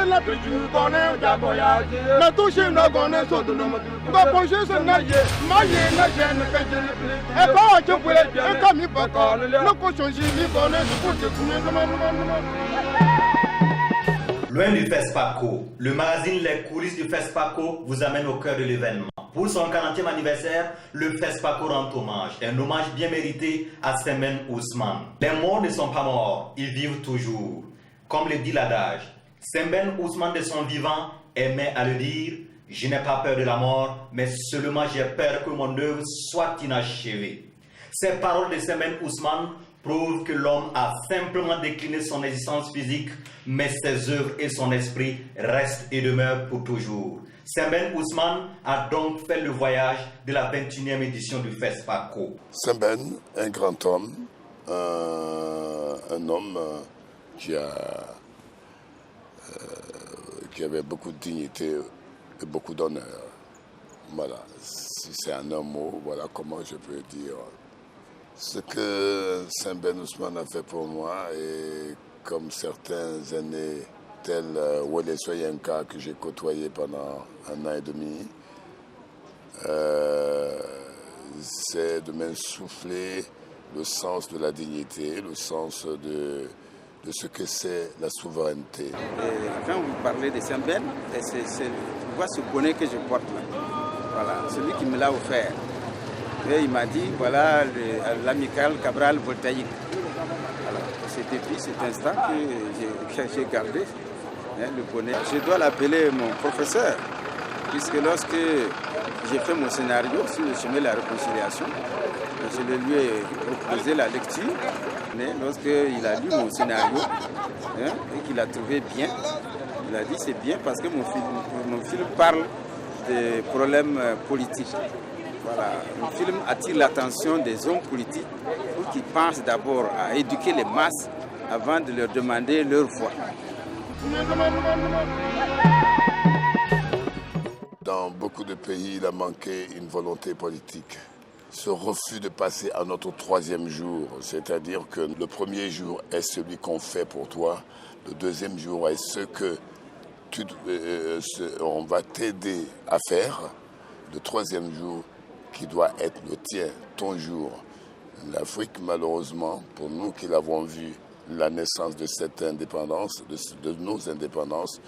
Loin du FESPACO, le magazine Les coulisses du FESPACO vous amène au cœur de l'événement. Pour son 40e anniversaire, le FESPACO rend hommage, un hommage bien mérité à Sembène Ousmane. Les morts ne sont pas morts, ils vivent toujours. Comme le dit l'adage, Sembène Ousmane de son vivant aimait à le dire « Je n'ai pas peur de la mort, mais seulement j'ai peur que mon œuvre soit inachevée ». Ces paroles de Sembène Ousmane prouvent que l'homme a simplement décliné son existence physique, mais ses œuvres et son esprit restent et demeurent pour toujours. Sembène Ousmane a donc fait le voyage de la 21e édition du FESPACO. Sembène, un grand homme, un homme qui avait beaucoup de dignité et beaucoup d'honneur. Voilà, si c'est un mot, voilà comment je peux dire. Ce que Sembène Ousmane a fait pour moi, et comme certains aînés, tels Wole Soyinka, que j'ai côtoyé pendant 1 an et demi, c'est de m'insuffler le sens de la dignité, le sens de ce que c'est la souveraineté. Et quand vous parlez de Sembène, vous voyez ce bonnet que je porte là. Voilà, celui qui me l'a offert. Et il m'a dit, voilà l'amical Cabral voltaïque. Alors, c'est depuis cet instant que j'ai gardé le bonnet. Je dois l'appeler mon professeur, puisque lorsque j'ai fait mon scénario sur le chemin de la réconciliation, je lui ai proposé la lecture. Mais lorsqu'il a lu mon scénario et qu'il a trouvé bien, il a dit c'est bien parce que mon film parle des problèmes politiques. Voilà. Le film attire l'attention des hommes politiques pour qu'ils pensent d'abord à éduquer les masses avant de leur demander leur voix. Dans beaucoup de pays, il a manqué une volonté politique. Ce refus de passer à notre 3e jour, c'est-à-dire que le 1er jour est celui qu'on fait pour toi, le 2e jour est ce que on va t'aider à faire, le 3e jour qui doit être le tien, ton jour. L'Afrique, malheureusement, pour nous qui l'avons vu, la naissance de cette indépendance, de nos indépendances,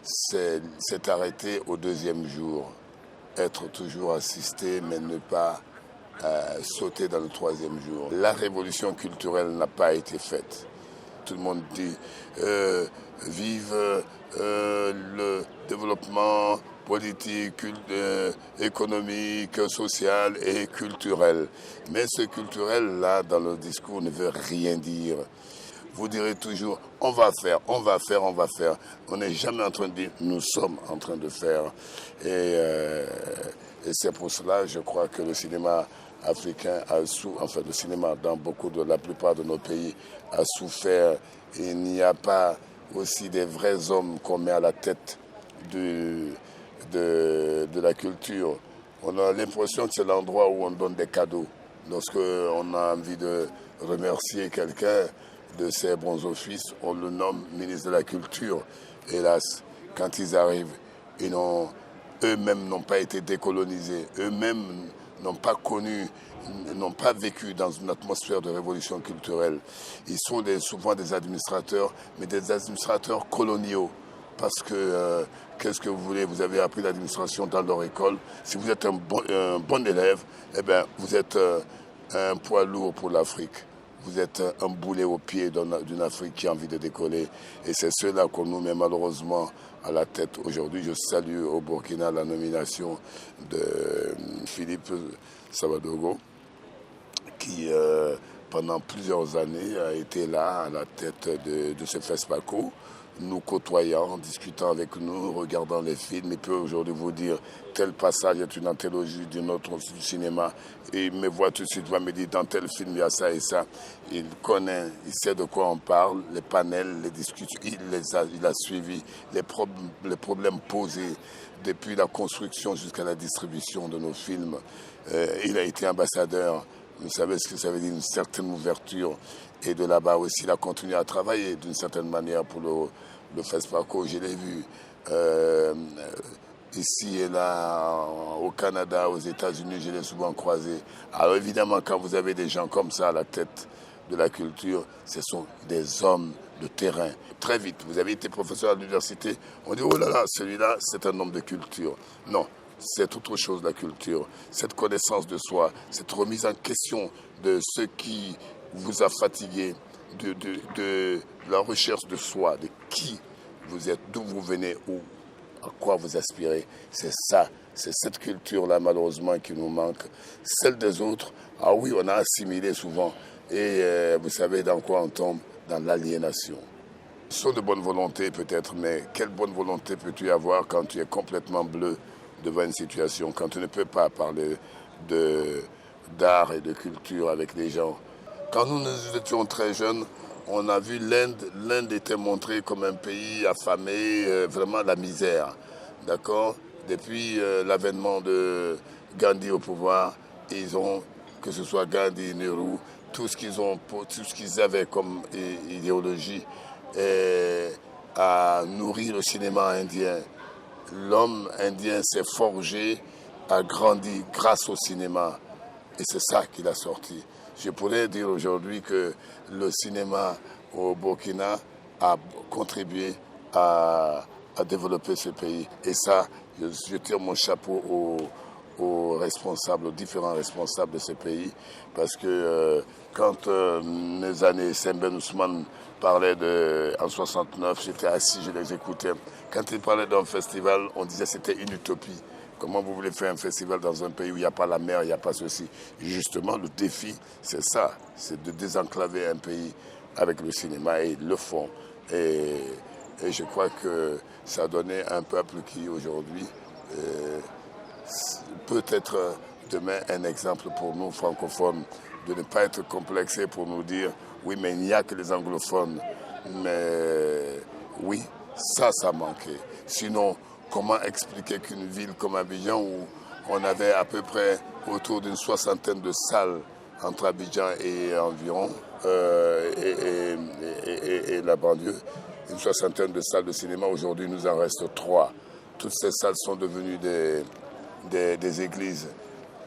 c'est arrêté au 2e jour. Être toujours assisté, mais ne pas sauter dans le 3e jour. La révolution culturelle n'a pas été faite. Tout le monde dit vive le développement politique, économique, social et culturel. Mais ce culturel-là, dans le discours, ne veut rien dire. Vous direz toujours, on va faire, on va faire, on va faire. On n'est jamais en train de dire, nous sommes en train de faire. Et c'est pour cela, je crois que le cinéma africain le cinéma dans la plupart de nos pays a souffert. Il n'y a pas aussi des vrais hommes qu'on met à la tête de la culture. On a l'impression que c'est l'endroit où on donne des cadeaux. Lorsqu'on a envie de remercier quelqu'un de ses bons offices, on le nomme ministre de la Culture. Hélas, quand ils arrivent, eux-mêmes n'ont pas été décolonisés, eux-mêmes n'ont pas connu, n'ont pas vécu dans une atmosphère de révolution culturelle. Ils sont souvent des administrateurs, mais des administrateurs coloniaux. Parce que, qu'est-ce que vous voulez, vous avez appris l'administration dans leur école. Si vous êtes un bon élève, eh bien, vous êtes un poids lourd pour l'Afrique. Vous êtes un boulet au pied d'une Afrique qui a envie de décoller. Et c'est cela qu'on nous met malheureusement à la tête aujourd'hui. Je salue au Burkina la nomination de Philippe Sabadogo, qui pendant plusieurs années a été là à la tête de ce FESPACO, nous côtoyant, discutant avec nous, regardant les films. Il peut aujourd'hui vous dire tel passage est une anthologie d'un autre cinéma. Et il me voit tout de suite, va me dire dans tel film il y a ça et ça. Il connaît, il sait de quoi on parle, les panels, les discussions, il a suivi les problèmes posés depuis la construction jusqu'à la distribution de nos films. Il a été ambassadeur Vous savez ce que ça veut dire, une certaine ouverture. Et de là-bas aussi, il a continué à travailler d'une certaine manière pour le FESPACO. Je l'ai vu ici et là, au Canada, aux États-Unis, je l'ai souvent croisé. Alors évidemment, quand vous avez des gens comme ça à la tête de la culture, ce sont des hommes de terrain. Très vite, vous avez été professeur à l'université, on dit, oh là là, celui-là, c'est un homme de culture. Non, c'est autre chose, la culture. Cette connaissance de soi, cette remise en question de ce qui vous a fatigué, de la recherche de soi, de qui vous êtes, d'où vous venez, où, à quoi vous aspirez. C'est ça, c'est cette culture-là, malheureusement, qui nous manque. Celle des autres, ah oui, on a assimilé souvent. Et vous savez dans quoi on tombe? Dans l'aliénation. Ce sont de bonnes volontés peut-être, mais quelle bonne volonté peux-tu avoir quand tu es complètement bleu devant une situation, quand tu ne peux pas parler d'art et de culture avec les gens? Quand nous étions très jeunes, on a vu l'Inde était montrée comme un pays affamé, vraiment la misère. D'accord? Depuis l'avènement de Gandhi au pouvoir, ils ont, que ce soit Gandhi, Nehru, tout ce qu'ils avaient comme idéologie a nourri le cinéma indien. L'homme indien s'est forgé, a grandi grâce au cinéma. Et c'est ça qu'il a sorti. Je pourrais dire aujourd'hui que le cinéma au Burkina a contribué à développer ce pays. Et ça, je tire mon chapeau aux responsables, aux différents responsables de ce pays, parce que quand mes années, Sembène Ousmane parlait en 69, j'étais assis, je les écoutais. Quand ils parlaient d'un festival, on disait que c'était une utopie. Comment vous voulez faire un festival dans un pays où il n'y a pas la mer, il n'y a pas ceci? Justement, le défi, c'est ça, c'est de désenclaver un pays avec le cinéma, et ils le font. Et je crois que ça a donné un peuple qui, aujourd'hui, peut être demain un exemple pour nous francophones, de ne pas être complexés pour nous dire oui, mais il n'y a que les anglophones. Mais oui, ça manquait. Sinon, comment expliquer qu'une ville comme Abidjan, où on avait à peu près autour d'une 60aine de salles entre Abidjan et environ, et la banlieue, une 60aine de salles de cinéma, aujourd'hui nous en reste 3. Toutes ces salles sont devenues des églises.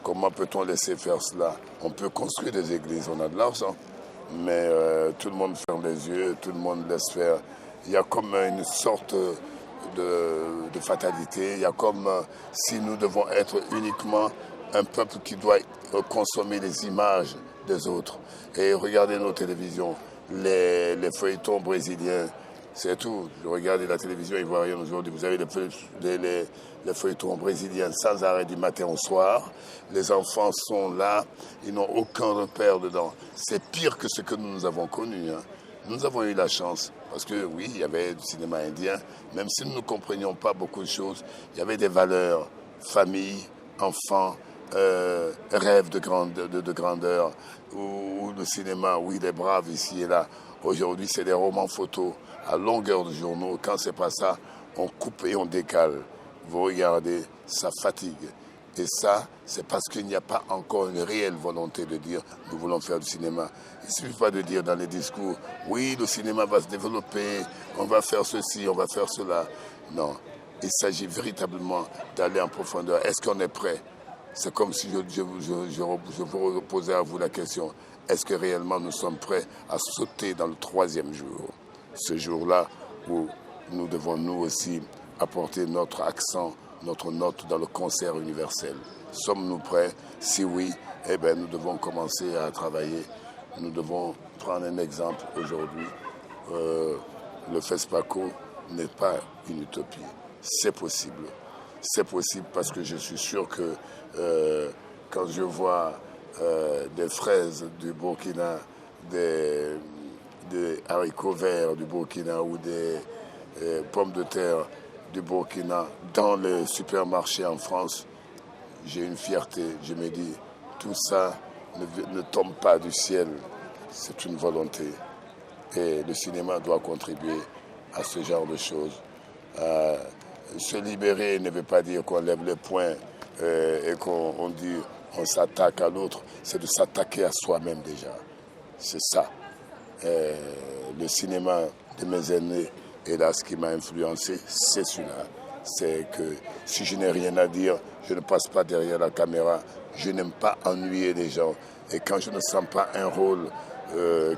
Comment peut-on laisser faire cela? On peut construire des églises, on a de l'argent, mais tout le monde ferme les yeux, tout le monde laisse faire. Il y a comme une sorte de fatalité, il y a comme si nous devons être uniquement un peuple qui doit consommer les images des autres. Et regardez nos télévisions, les feuilletons brésiliens, c'est tout. Regardez la télévision ivoirienne aujourd'hui, vous avez les feuilletons brésiliens sans arrêt du matin au soir. Les enfants sont là, ils n'ont aucun repère dedans. C'est pire que ce que nous avons connu. Nous avons eu la chance, parce que oui, il y avait du cinéma indien, même si nous ne comprenions pas beaucoup de choses, il y avait des valeurs, famille, enfants, rêve de grandeur, ou le cinéma, oui, il est brave ici et là. Aujourd'hui, c'est des romans photos à longueur de journaux. Quand c'est pas ça, on coupe et on décale. Vous regardez, ça fatigue. Et ça, c'est parce qu'il n'y a pas encore une réelle volonté de dire nous voulons faire du cinéma. Il ne suffit pas de dire dans les discours oui, le cinéma va se développer, on va faire ceci, on va faire cela. Non, il s'agit véritablement d'aller en profondeur. Est-ce qu'on est prêt? C'est comme si je vous reposais à vous la question. Est-ce que réellement nous sommes prêts à sauter dans le 3e jour? Ce jour-là où nous devons nous aussi apporter notre accent, notre note dans le concert universel. Sommes-nous prêts? Si oui, eh bien, nous devons commencer à travailler. Nous devons prendre un exemple aujourd'hui. Le FESPACO n'est pas une utopie. C'est possible. C'est possible parce que je suis sûr que quand je vois des fraises du Burkina, des haricots verts du Burkina ou des pommes de terre du Burkina dans les supermarchés en France, j'ai une fierté. Je me dis, tout ça ne tombe pas du ciel, c'est une volonté. Et le cinéma doit contribuer à ce genre de choses. Se libérer ne veut pas dire qu'on lève les poings et qu'on dit on s'attaque à l'autre, c'est de s'attaquer à soi-même déjà. C'est ça. Le cinéma de mes aînés, hélas, qui m'a influencé, c'est celui-là. C'est que si je n'ai rien à dire, je ne passe pas derrière la caméra. Je n'aime pas ennuyer les gens. Et quand je ne sens pas un rôle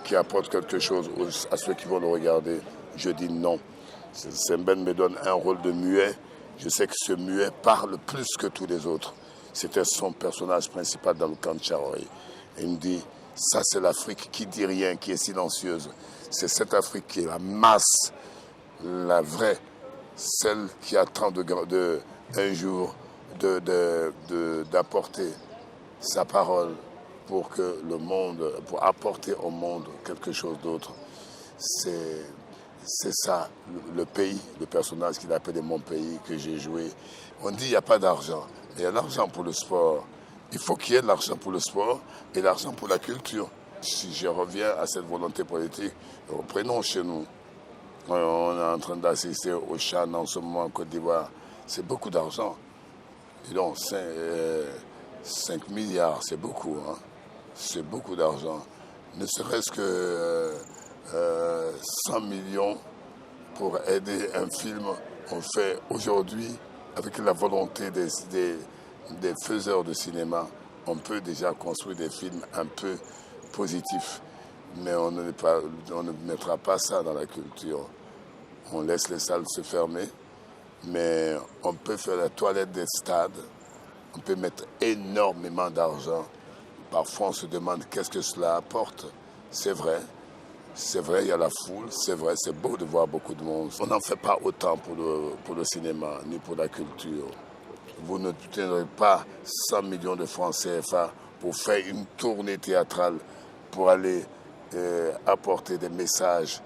qui apporte quelque chose à ceux qui vont le regarder, je dis non. Sembène me donne un rôle de muet. Je sais que ce muet parle plus que tous les autres. C'était son personnage principal dans le camp de Charoy. Il me dit, ça c'est l'Afrique qui dit rien, qui est silencieuse. C'est cette Afrique qui est la masse, la vraie, celle qui attend un jour d'apporter sa parole pour que le monde, pour apporter au monde quelque chose d'autre. C'est ça, le pays, le personnage qu'il appelait mon pays, que j'ai joué. On dit qu'il n'y a pas d'argent, mais il y a l'argent pour le sport. Il faut qu'il y ait de l'argent pour le sport et de l'argent pour la culture. Si je reviens à cette volonté politique, reprenons chez nous. On est en train d'assister au Chan en ce moment en Côte d'Ivoire. C'est beaucoup d'argent. Et donc, 5 milliards, c'est beaucoup. Hein? C'est beaucoup d'argent. Ne serait-ce que 100 millions pour aider un film. On fait aujourd'hui, avec la volonté des faiseurs de cinéma, on peut déjà construire des films un peu positifs. Mais on ne mettra pas ça dans la culture. On laisse les salles se fermer, mais on peut faire la toilette des stades. On peut mettre énormément d'argent. Parfois, on se demande qu'est-ce que cela apporte. C'est vrai, il y a la foule, c'est vrai, c'est beau de voir beaucoup de monde. On n'en fait pas autant pour le cinéma, ni pour la culture. Vous ne tiendrez pas 100 millions de francs CFA pour faire une tournée théâtrale, pour aller apporter des messages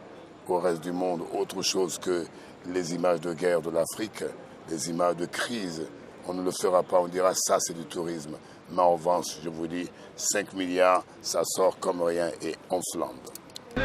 au reste du monde, autre chose que les images de guerre de l'Afrique, les images de crise. On ne le fera pas, on dira ça c'est du tourisme. Mais en revanche, je vous dis, 5 milliards, ça sort comme rien et on flambe. Et